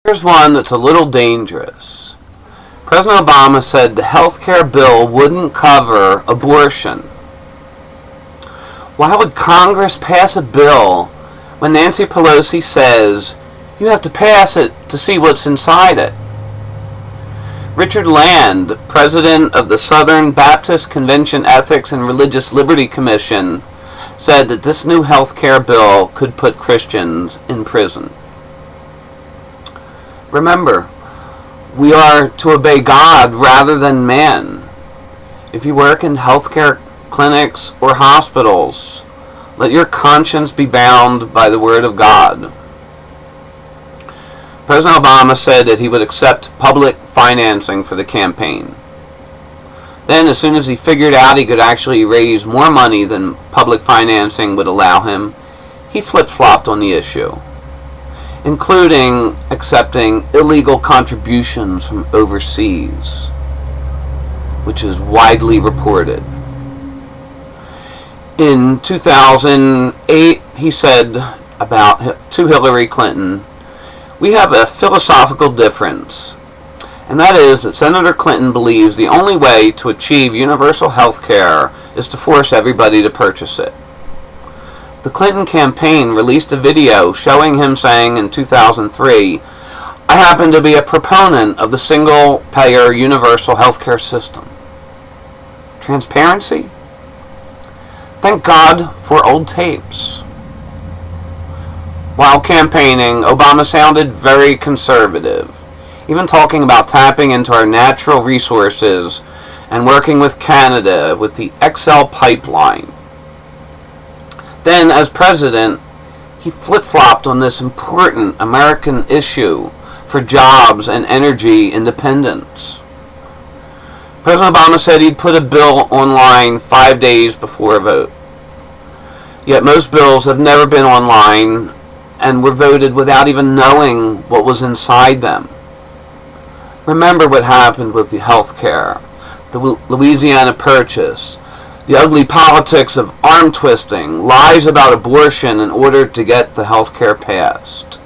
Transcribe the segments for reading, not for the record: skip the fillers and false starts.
Here's one that's a little dangerous. President Obama said the health care bill wouldn't cover abortion. Why would Congress pass a bill when Nancy Pelosi says you have to pass it to see what's inside it? Richard Land, president of the Southern Baptist Convention Ethics and Religious Liberty Commission, said that this new health care bill could put Christians in prison. Remember, we are to obey God rather than men. If you work in healthcare clinics or hospitals, let your conscience be bound by the Word of God. President Obama said that he would accept public financing for the campaign. Then, as soon as he figured out he could actually raise more money than public financing would allow him, he flip-flopped on the issue, including accepting illegal contributions from overseas, which is widely reported. In 2008, he said to Hillary Clinton, "We have a philosophical difference, and that is that Senator Clinton believes the only way to achieve universal health care is to force everybody to purchase it." The Clinton campaign released a video showing him saying in 2003, "I happen to be a proponent of the single-payer universal health care system." Transparency? Thank God for old tapes. While campaigning, Obama sounded very conservative, even talking about tapping into our natural resources and working with Canada with the XL pipeline. Then, as president, he flip-flopped on this important American issue for jobs and energy independence. President Obama said he'd put a bill online 5 days before a vote. Yet most bills have never been online and were voted without even knowing what was inside them. Remember what happened with the health care, the Louisiana Purchase, the ugly politics of arm twisting, lies about abortion in order to get the health care passed.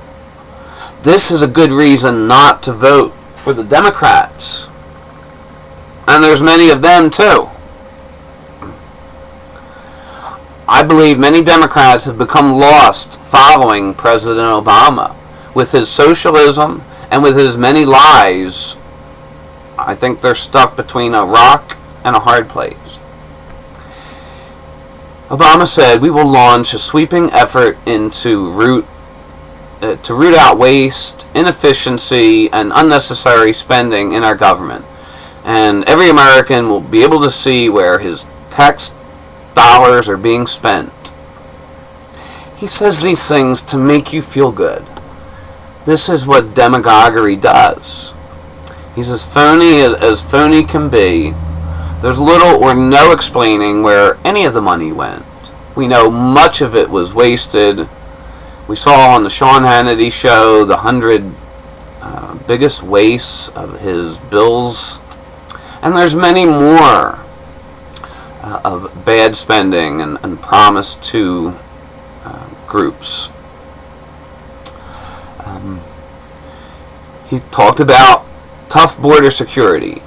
This is a good reason not to vote for the Democrats. And there's many of them too. I believe many Democrats have become lost following President Obama. With his socialism and with his many lies, I think they're stuck between a rock and a hard place. Obama said, "We will launch a sweeping effort to root out waste, inefficiency, and unnecessary spending in our government. And every American will be able to see where his tax dollars are being spent." He says these things to make you feel good. This is what demagoguery does. He's as phony can be. There's little or no explaining where any of the money went. We know much of it was wasted. We saw on the Sean Hannity show the 100 biggest wastes of his bills. And there's many more of bad spending and promise to groups. He talked about tough border security.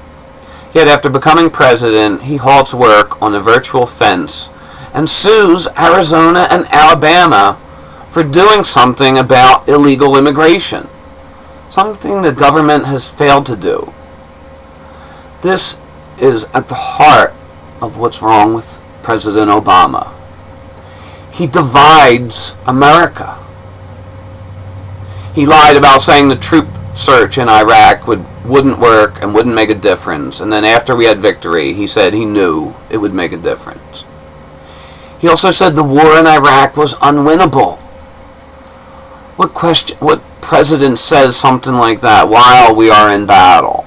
Yet after becoming president, he halts work on a virtual fence and sues Arizona and Alabama for doing something about illegal immigration, something the government has failed to do. This is at the heart of what's wrong with President Obama. He divides America. He lied about saying the troop search in Iraq wouldn't work and wouldn't make a difference. And then after we had victory, he said he knew it would make a difference. He also said the war in Iraq was unwinnable. What president says something like that while we are in battle?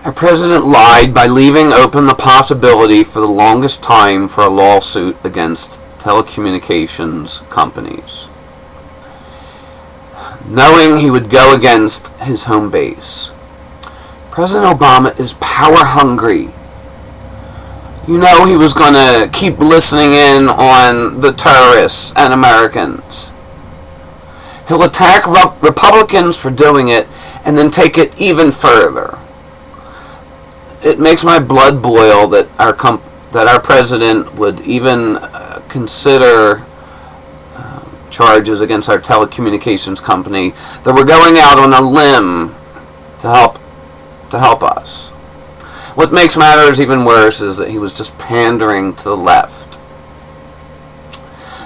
Our president lied by leaving open the possibility for the longest time for a lawsuit against telecommunications companies, knowing he would go against his home base. President Obama is power hungry. You know he was going to keep listening in on the terrorists and Americans. He'll attack Republicans for doing it and then take it even further. It makes my blood boil that our president would even consider charges against our telecommunications company, that we're going out on a limb to help us. What makes matters even worse is that he was just pandering to the left.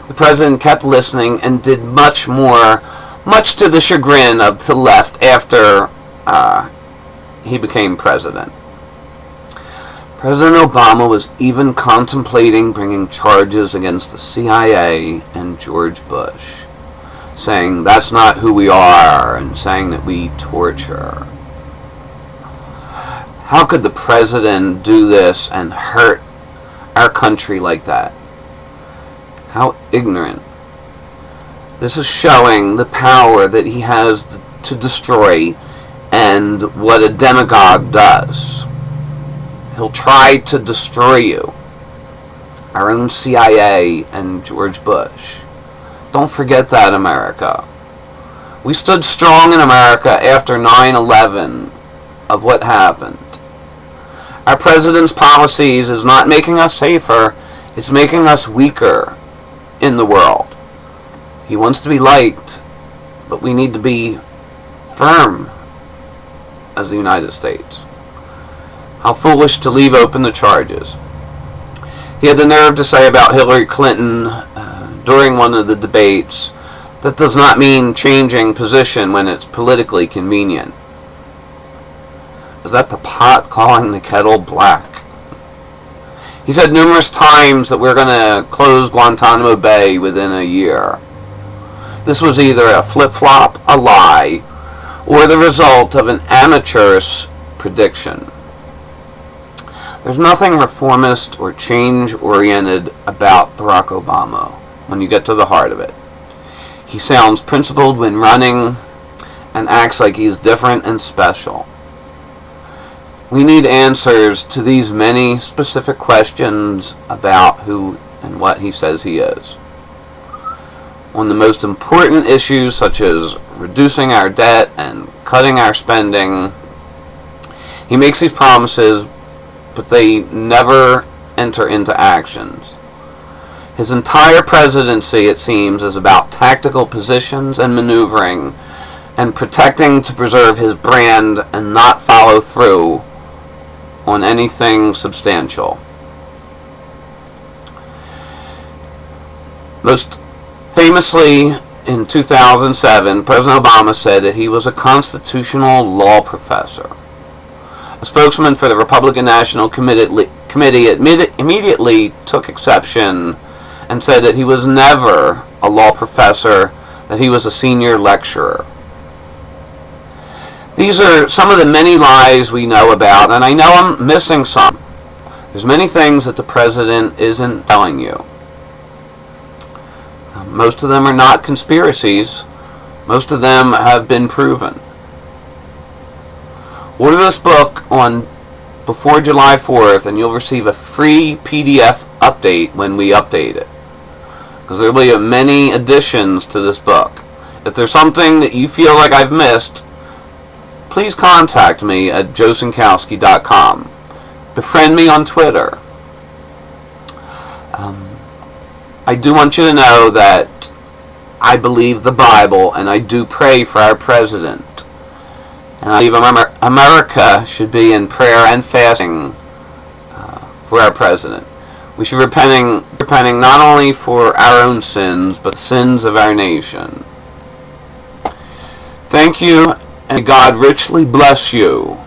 The president kept listening and did much more, much to the chagrin of the left after he became president. President Obama was even contemplating bringing charges against the CIA and George Bush, saying that's not who we are and saying that we torture. How could the president do this and hurt our country like that? How ignorant. This is showing the power that he has to destroy and what a demagogue does. He'll try to destroy you. Our own CIA and George Bush. Don't forget that, America. We stood strong in America after 9/11 of what happened. Our president's policies is not making us safer, it's making us weaker in the world. He wants to be liked, but we need to be firm as the United States. How foolish to leave open the charges. He had the nerve to say about Hillary Clinton during one of the debates, that does not mean changing position when it's politically convenient. Is that the pot calling the kettle black? He said numerous times that we're going to close Guantanamo Bay within a year. This was either a flip-flop, a lie, or the result of an amateurish prediction. There's nothing reformist or change-oriented about Barack Obama when you get to the heart of it. He sounds principled when running and acts like he's different and special. We need answers to these many specific questions about who and what he says he is. On the most important issues such as reducing our debt and cutting our spending, he makes these promises, but they never enter into actions. His entire presidency, it seems, is about tactical positions and maneuvering and protecting to preserve his brand and not follow through on anything substantial. Most famously, in 2007, President Obama said that he was a constitutional law professor. A spokesman for the Republican National Committee immediately took exception and said that he was never a law professor, that he was a senior lecturer. These are some of the many lies we know about, and I know I'm missing some. There's many things that the president isn't telling you. Most of them are not conspiracies. Most of them have been proven. Order this book on before July 4th, and you'll receive a free PDF update when we update it. Because there will be many additions to this book. If there's something that you feel like I've missed, please contact me at joesinkowski.com. Befriend me on Twitter. I do want you to know that I believe the Bible, and I do pray for our president. And I believe America should be in prayer and fasting for our president. We should be repenting not only for our own sins, but the sins of our nation. Thank you, and God richly bless you.